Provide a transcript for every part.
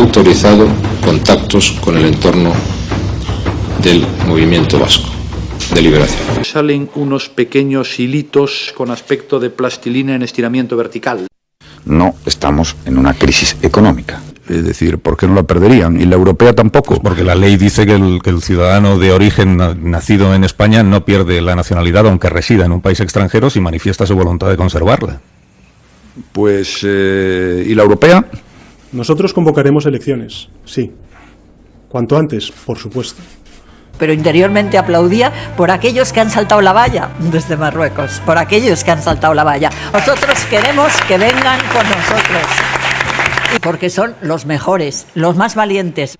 autorizado contactos con el entorno del movimiento vasco de liberación. Salen unos pequeños hilitos con aspecto de plastilina en estiramiento vertical. No estamos en una crisis económica. Es decir, ¿por qué no la perderían? ¿Y la europea tampoco? Pues porque la ley dice que el ciudadano de origen nacido en España no pierde la nacionalidad aunque resida en un país extranjero si manifiesta su voluntad de conservarla. Pues, ¿y la europea? Nosotros convocaremos elecciones, sí. Cuanto antes, por supuesto. Pero interiormente aplaudía por aquellos que han saltado la valla desde Marruecos, por aquellos que han saltado la valla. Nosotros queremos que vengan con nosotros, porque son los mejores, los más valientes.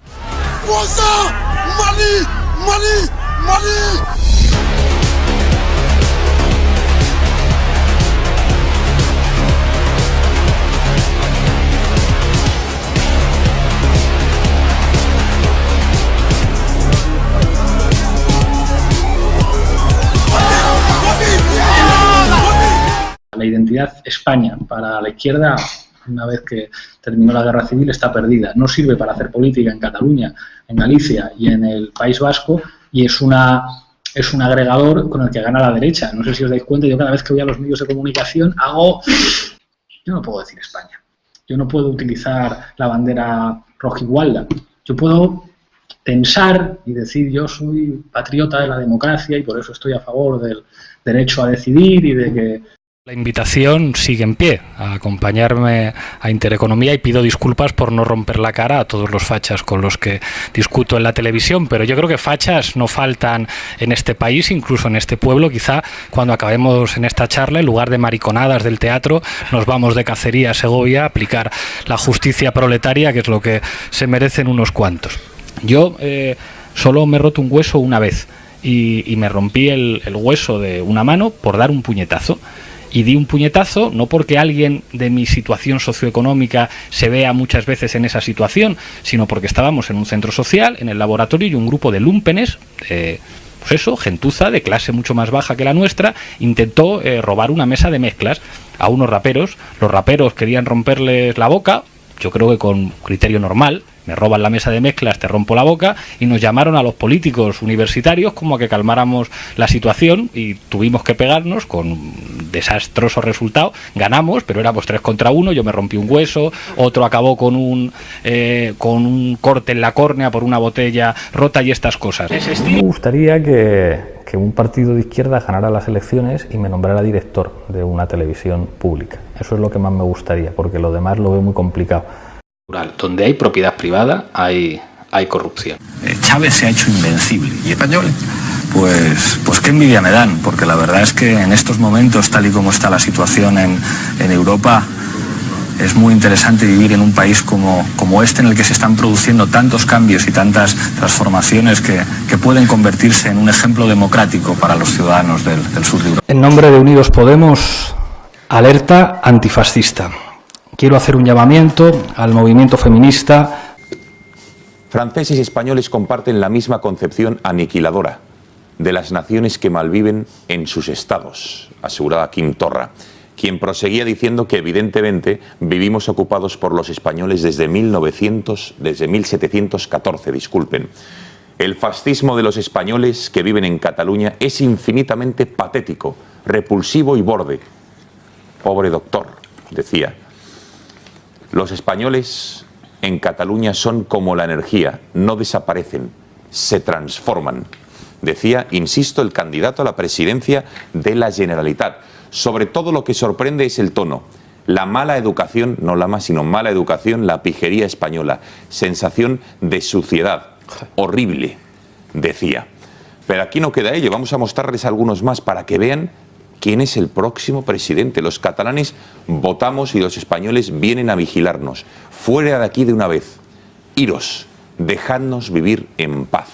La identidad España para la izquierda, una vez que terminó la guerra civil, está perdida. No sirve para hacer política en Cataluña, en Galicia y en el País Vasco, y es un agregador con el que gana la derecha. No sé si os dais cuenta, yo cada vez que voy a los medios de comunicación yo no puedo decir España. Yo no puedo utilizar la bandera rojigualda. Yo puedo pensar y decir yo soy patriota de la democracia y por eso estoy a favor del derecho a decidir y de que... La invitación sigue en pie a acompañarme a Intereconomía y pido disculpas por no romper la cara a todos los fachas con los que discuto en la televisión, pero yo creo que fachas no faltan en este país, incluso en este pueblo. Quizá cuando acabemos en esta charla, en lugar de mariconadas del teatro, nos vamos de cacería a Segovia a aplicar la justicia proletaria, que es lo que se merecen unos cuantos. Yo solo me he roto un hueso una vez y me rompí el hueso de una mano por dar un puñetazo. Y di un puñetazo no porque alguien de mi situación socioeconómica se vea muchas veces en esa situación, sino porque estábamos en un centro social, en el laboratorio, y un grupo de lúmpenes, pues eso, gentuza de clase mucho más baja que la nuestra, intentó robar una mesa de mezclas a unos raperos. Los raperos querían romperles la boca, yo creo que con criterio normal. Me roban la mesa de mezclas, te rompo la boca, y nos llamaron a los políticos universitarios como a que calmáramos la situación y tuvimos que pegarnos con desastroso resultado. Ganamos, pero éramos 3 contra 1, yo me rompí un hueso, otro acabó con un corte en la córnea por una botella rota y estas cosas. Me gustaría que un partido de izquierda ganara las elecciones y me nombrara director de una televisión pública. Eso es lo que más me gustaría, porque lo demás lo veo muy complicado. Donde hay propiedad privada hay corrupción. Chávez se ha hecho invencible y español, pues qué envidia me dan, porque la verdad es que en estos momentos, tal y como está la situación en Europa, es muy interesante vivir en un país como este, en el que se están produciendo tantos cambios y tantas transformaciones que pueden convertirse en un ejemplo democrático para los ciudadanos del sur de Europa. En nombre de Unidos Podemos, alerta antifascista. Quiero hacer un llamamiento al movimiento feminista. Franceses y españoles comparten la misma concepción aniquiladora de las naciones que malviven en sus estados, aseguraba Quim Torra, quien proseguía diciendo que evidentemente vivimos ocupados por los españoles desde 1714, El fascismo de los españoles que viven en Cataluña es infinitamente patético, repulsivo y borde. Pobre doctor, decía. Los españoles en Cataluña son como la energía, no desaparecen, se transforman. Decía, insisto, el candidato a la presidencia de la Generalitat. Sobre todo lo que sorprende es el tono. La mala educación, no la más, sino mala educación, la pijería española. Sensación de suciedad. Horrible, decía. Pero aquí no queda ello. Vamos a mostrarles algunos más para que vean quién es el próximo presidente. Los catalanes votamos y los españoles vienen a vigilarnos. Fuera de aquí de una vez. Iros, dejadnos vivir en paz.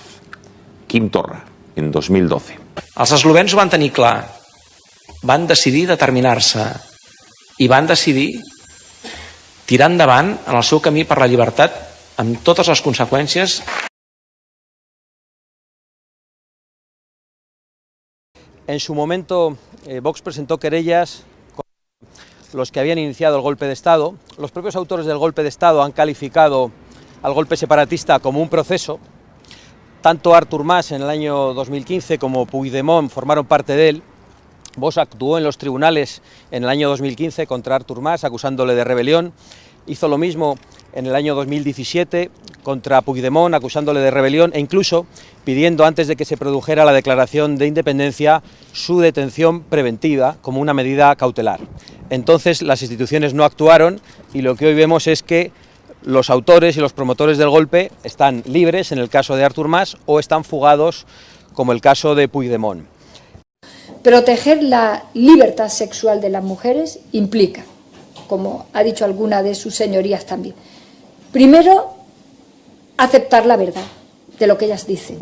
Quim Torra, en 2012. Els eslovens ho van tenir clar. Van decidir determinar-se i van decidir tirar endavant en el seu camí per la llibertat amb totes les conseqüències. En su momento, Vox presentó querellas contra los que habían iniciado el golpe de Estado. Los propios autores del golpe de Estado han calificado al golpe separatista como un proceso. Tanto Artur Mas en el año 2015 como Puigdemont formaron parte de él. Vox actuó en los tribunales en el año 2015 contra Artur Mas, acusándole de rebelión. Hizo lo mismo en el año 2017 contra Puigdemont, acusándole de rebelión e incluso pidiendo, antes de que se produjera la declaración de independencia, su detención preventiva como una medida cautelar. Entonces las instituciones no actuaron y lo que hoy vemos es que los autores y los promotores del golpe están libres en el caso de Artur Mas o están fugados como el caso de Puigdemont. Proteger la libertad sexual de las mujeres implica, como ha dicho alguna de sus señorías también, primero, aceptar la verdad de lo que ellas dicen.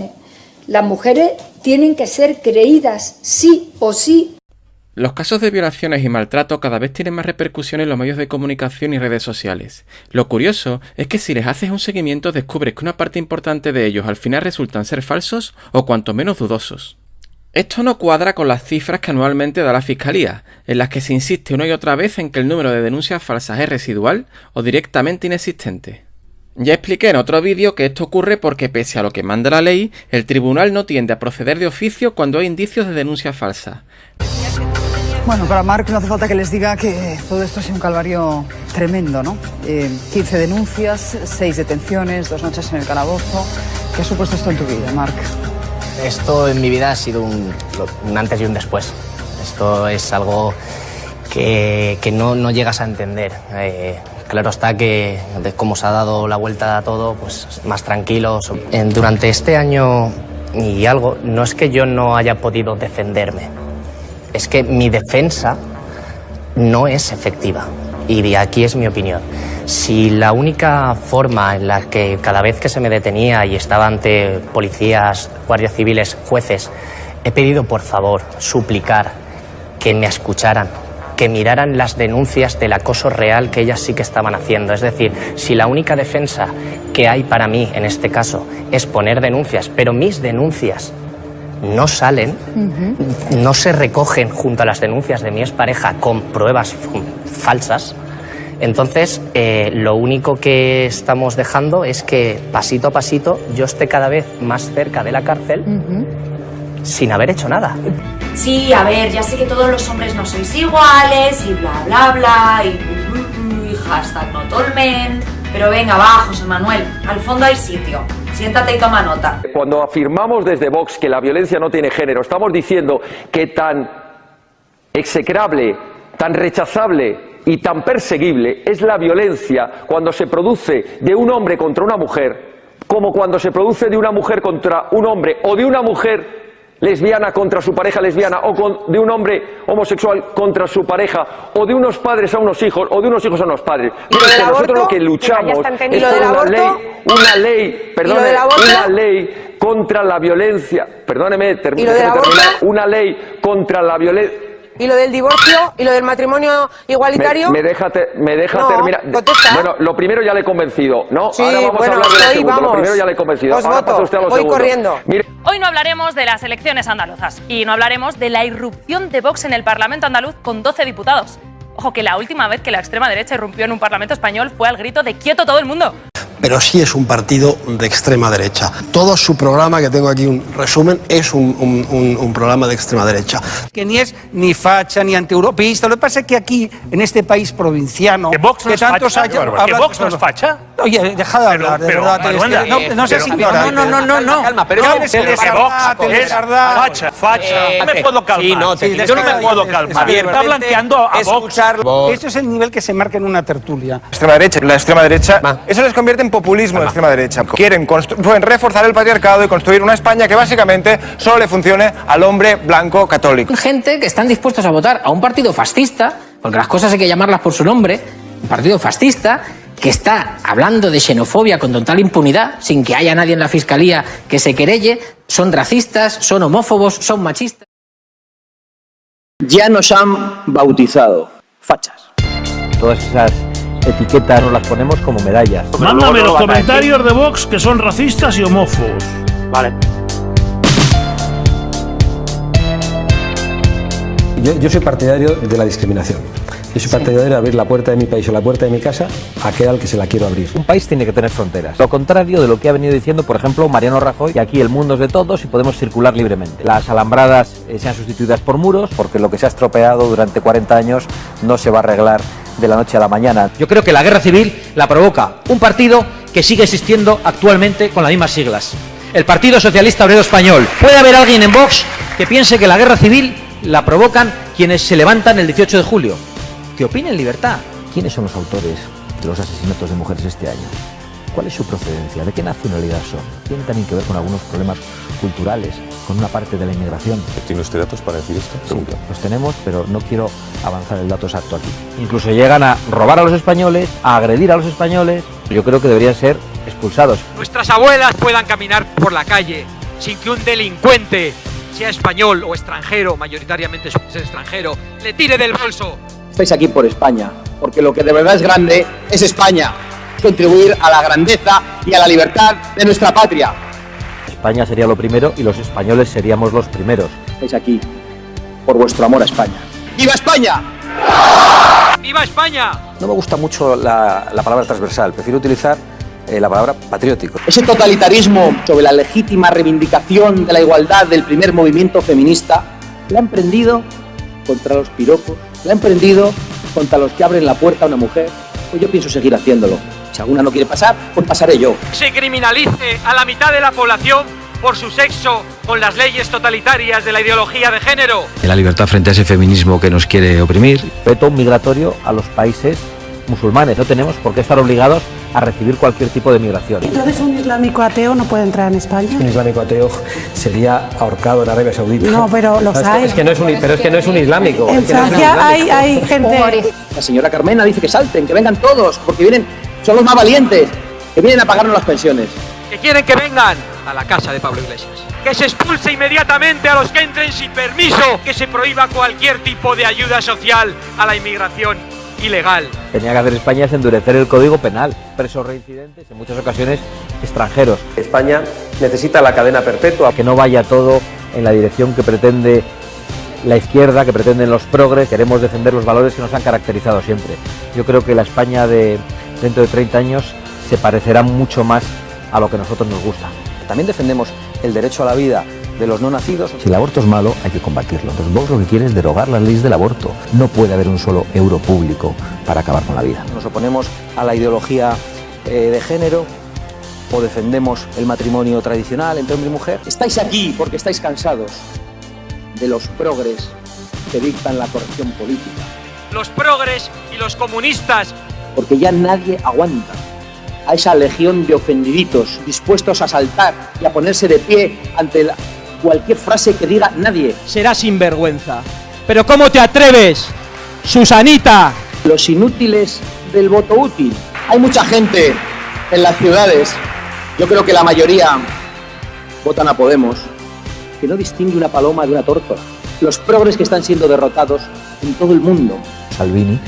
Las mujeres tienen que ser creídas sí o sí. Los casos de violaciones y maltrato cada vez tienen más repercusión en los medios de comunicación y redes sociales. Lo curioso es que si les haces un seguimiento descubres que una parte importante de ellos al final resultan ser falsos o cuanto menos dudosos. Esto no cuadra con las cifras que anualmente da la Fiscalía, en las que se insiste una y otra vez en que el número de denuncias falsas es residual o directamente inexistente. Ya expliqué en otro vídeo que esto ocurre porque pese a lo que manda la ley, el tribunal no tiende a proceder de oficio cuando hay indicios de denuncia falsa. Bueno, para Marc no hace falta que les diga que todo esto ha sido un calvario tremendo, ¿no? 15 denuncias, 6 detenciones, 2 noches en el calabozo. ¿Qué ha supuesto esto en tu vida, Marc? Esto en mi vida ha sido un antes y un después. Esto es algo que no llegas a entender. Claro está que de cómo se ha dado la vuelta a todo, pues más tranquilos. Durante este año y algo, no es que yo no haya podido defenderme, es que mi defensa no es efectiva. Y de aquí es mi opinión. Si la única forma en la que cada vez que se me detenía y estaba ante policías, guardias civiles, jueces, he pedido por favor, suplicar, que me escucharan, que miraran las denuncias del acoso real que ellas sí que estaban haciendo. Es decir, si la única defensa que hay para mí en este caso es poner denuncias, pero mis denuncias no salen, no se recogen junto a las denuncias de mi expareja con pruebas falsas, entonces lo único que estamos dejando es que pasito a pasito yo esté cada vez más cerca de la cárcel sin haber hecho nada. Sí, a ver, ya sé que todos los hombres no sois iguales y bla bla bla y hashtag not all men, pero venga, va, José Manuel, al fondo hay sitio. Siéntate y toma nota. Cuando afirmamos desde Vox que la violencia no tiene género, estamos diciendo que tan execrable, tan rechazable y tan perseguible es la violencia cuando se produce de un hombre contra una mujer, como cuando se produce de una mujer contra un hombre o de una mujer lesbiana contra su pareja lesbiana o de un hombre homosexual contra su pareja o de unos padres a unos hijos o de unos hijos a unos padres. Pero nosotros lo que luchamos es por una ley contra la violencia. Perdóneme, terminar. Una ley contra la violencia. ¿Y lo del divorcio? ¿Y lo del matrimonio igualitario? Me deja terminar. Contesta. Bueno, lo primero ya le he convencido, ¿no? Sí, ahora vamos a hablar de lo segundo. Lo primero ya le he convencido. Os ahora voto. pasa usted a lo Voy segundo. corriendo. Mire. Hoy no hablaremos de las elecciones andaluzas y no hablaremos de la irrupción de Vox en el Parlamento andaluz con 12 diputados. Ojo, que la última vez que la extrema derecha irrumpió en un Parlamento español fue al grito de ¡quieto todo el mundo! Pero sí es un partido de extrema derecha. Todo su programa, que tengo aquí un resumen, es un programa de extrema derecha. Que ni es ni facha ni antieuropeísta. Lo que pasa es que aquí, en este país provinciano, ¿Que Vox no es facha? ¿Que Vox no es facha? Oye, dejad de hablar, de verdad. No seas ignorante. No. Calma, pero que Vox es facha. No me puedo calmar. Yo no me puedo calmar. Está blanqueando a Vox. Esto es el nivel que se marca en una tertulia. La extrema derecha, eso les convierte en populismo de extrema derecha. Quieren reforzar el patriarcado y construir una España que básicamente solo le funcione al hombre blanco católico. Gente que están dispuestos a votar a un partido fascista, porque las cosas hay que llamarlas por su nombre, un partido fascista que está hablando de xenofobia con total impunidad, sin que haya nadie en la fiscalía que se querelle, son racistas, son homófobos, son machistas. Ya nos han bautizado fachas. Todas esas etiquetas nos las ponemos como medallas. Mándame los comentarios de Vox que son racistas y homófobos. Vale. Yo soy partidario de la discriminación. Yo soy partidario de abrir la puerta de mi país o la puerta de mi casa a aquel al que se la quiero abrir. Un país tiene que tener fronteras. Lo contrario de lo que ha venido diciendo, por ejemplo, Mariano Rajoy, que aquí el mundo es de todos y podemos circular libremente. Las alambradas sean sustituidas por muros, porque lo que se ha estropeado durante 40 años no se va a arreglar de la noche a la mañana. Yo creo que la guerra civil la provoca un partido que sigue existiendo actualmente con las mismas siglas. El Partido Socialista Obrero Español. ¿Puede haber alguien en Vox que piense que la guerra civil la provocan quienes se levantan el 18 de julio? Que opine en libertad. ¿Quiénes son los autores de los asesinatos de mujeres este año? ¿Cuál es su procedencia? ¿De qué nacionalidad son? Tienen también que ver con algunos problemas culturales, con una parte de la inmigración. ¿Tiene usted datos para decir esto? Sí, los tenemos, pero no quiero avanzar el dato exacto aquí. Incluso llegan a robar a los españoles, a agredir a los españoles. Yo creo que deberían ser expulsados. Nuestras abuelas puedan caminar por la calle sin que un delincuente, sea español o extranjero, mayoritariamente es extranjero, le tire del bolso. Estáis aquí por España, porque lo que de verdad es grande es España. Contribuir a la grandeza y a la libertad de nuestra patria. España sería lo primero y los españoles seríamos los primeros. Estáis aquí por vuestro amor a España. ¡Viva España! ¡Viva España! No me gusta mucho la palabra transversal, prefiero utilizar la palabra patriótico. Ese totalitarismo sobre la legítima reivindicación de la igualdad del primer movimiento feminista la ha emprendido contra los piropos, la ha emprendido contra los que abren la puerta a una mujer. Pues yo pienso seguir haciéndolo. Si alguna no quiere pasar, pues pasaré yo. Se criminalice a la mitad de la población por su sexo con las leyes totalitarias de la ideología de género. La libertad frente a ese feminismo que nos quiere oprimir. Veto migratorio a los países musulmanes. No tenemos por qué estar obligados a recibir cualquier tipo de migración. Entonces un islámico ateo no puede entrar en España. Un islámico ateo sería ahorcado en Arabia Saudita. No, pero los hay. Es que no es un islámico. En Francia hay gente. La señora Carmena dice que salten, que vengan todos, porque vienen, son los más valientes, que vienen a pagarnos las pensiones. Que quieren que vengan a la casa de Pablo Iglesias. Que se expulse inmediatamente a los que entren sin permiso. Que se prohíba cualquier tipo de ayuda social a la inmigración ilegal. Tenía que hacer España es endurecer el código penal. Presos reincidentes, en muchas ocasiones extranjeros. España necesita la cadena perpetua. Que no vaya todo en la dirección que pretende la izquierda, que pretenden los progres. Queremos defender los valores que nos han caracterizado siempre. Yo creo que la España de dentro de 30 años se parecerá mucho más a lo que a nosotros nos gusta. También defendemos el derecho a la vida de los no nacidos. Si el aborto es malo, hay que combatirlo. Entonces Vox lo que quiere es derogar las leyes del aborto. No puede haber un solo euro público para acabar con la vida. Nos oponemos a la ideología de género o defendemos el matrimonio tradicional entre hombre y mujer. Estáis aquí porque estáis cansados de los progres que dictan la corrección política. Los progres y los comunistas. Porque ya nadie aguanta a esa legión de ofendiditos dispuestos a saltar y a ponerse de pie ante cualquier frase que diga nadie. Será sinvergüenza. Pero ¿cómo te atreves, Susanita? Los inútiles del voto útil. Hay mucha gente en las ciudades, yo creo que la mayoría votan a Podemos, que no distingue una paloma de una tórtola. Los progres que están siendo derrotados en todo el mundo. Salvini,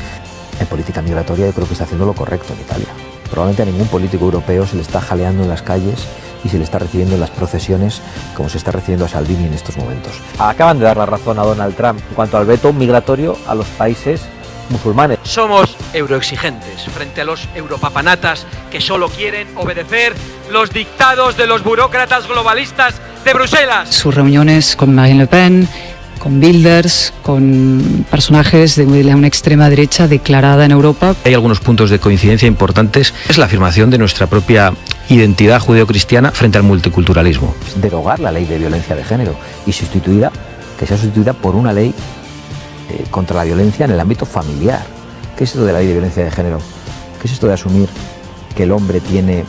en política migratoria, yo creo que está haciendo lo correcto en Italia. Probablemente a ningún político europeo se le está jaleando en las calles y se le está recibiendo en las procesiones como se está recibiendo a Salvini en estos momentos. Acaban de dar la razón a Donald Trump en cuanto al veto migratorio a los países musulmanes. Somos euroexigentes frente a los europapanatas que solo quieren obedecer los dictados de los burócratas globalistas de Bruselas. Sus reuniones con Marine Le Pen, con Wilders, con personajes de una extrema derecha declarada en Europa. Hay algunos puntos de coincidencia importantes. Es la afirmación de nuestra propia identidad judeocristiana frente al multiculturalismo. Derogar la ley de violencia de género y que sea sustituida por una ley contra la violencia en el ámbito familiar. ¿Qué es esto de la ley de violencia de género? ¿Qué es esto de asumir que el hombre tiene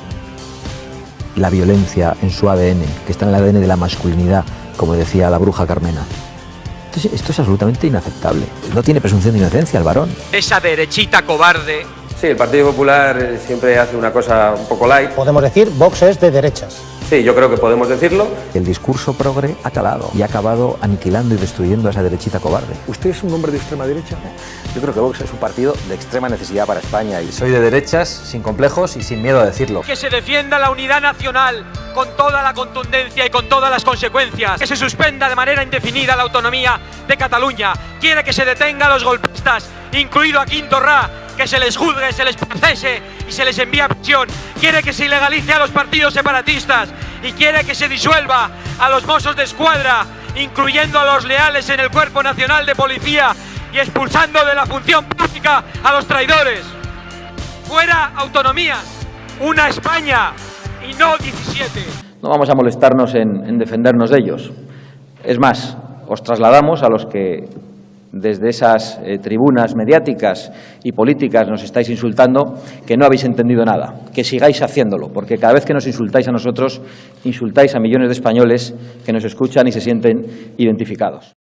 la violencia en su ADN, que está en el ADN de la masculinidad, como decía la bruja Carmena? Esto es absolutamente inaceptable. No tiene presunción de inocencia el varón. Esa derechita cobarde. Sí, el Partido Popular siempre hace una cosa un poco light. Podemos decir, Vox es de derechas. Sí, yo creo que podemos decirlo. El discurso progre ha calado y ha acabado aniquilando y destruyendo a esa derechita cobarde. ¿Usted es un hombre de extrema derecha? Yo creo que Vox es un partido de extrema necesidad para España y soy de derechas, sin complejos y sin miedo a decirlo. Que se defienda la unidad nacional con toda la contundencia y con todas las consecuencias. Que se suspenda de manera indefinida la autonomía de Cataluña. Quiere que se detenga a los golpistas, incluido a Quim Torra, que se les juzgue, se les procese y se les envíe a prisión. Quiere que se ilegalice a los partidos separatistas y quiere que se disuelva a los Mossos de Escuadra, incluyendo a los leales en el Cuerpo Nacional de Policía y expulsando de la función pública a los traidores. Fuera autonomías, una España y no 17. No vamos a molestarnos en defendernos de ellos. Es más, os trasladamos a los que desde esas tribunas mediáticas y políticas nos estáis insultando, que no habéis entendido nada, que sigáis haciéndolo, porque cada vez que nos insultáis a nosotros, insultáis a millones de españoles que nos escuchan y se sienten identificados.